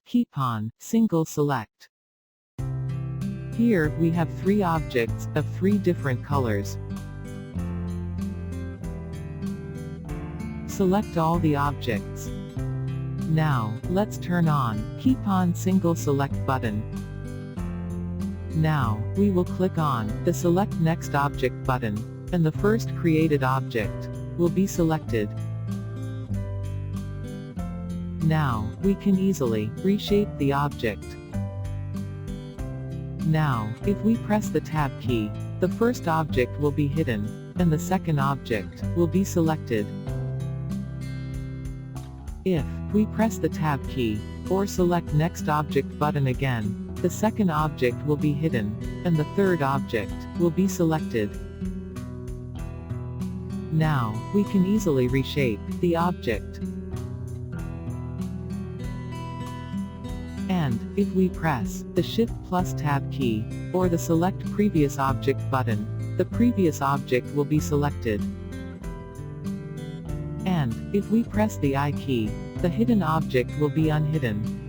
Keepon, single select. Here, we have 3 objects, of 3 different colors. Select all the objects. Now, let's turn on Keepon single select button. Now, we will click on the Select Next Object button, and the first created object will be selected. Now, we can easily reshape the object. Now, if we press the Tab key, the first object will be hidden, and the second object will be selected. If we press the Tab key, or select Next Object button again, the second object will be hidden, and the third object will be selected. Now, we can easily reshape the object. And, if we press the Shift plus Tab key, or the Select Previous Object button, the previous object will be selected. And, if we press the I key, the hidden object will be unhidden.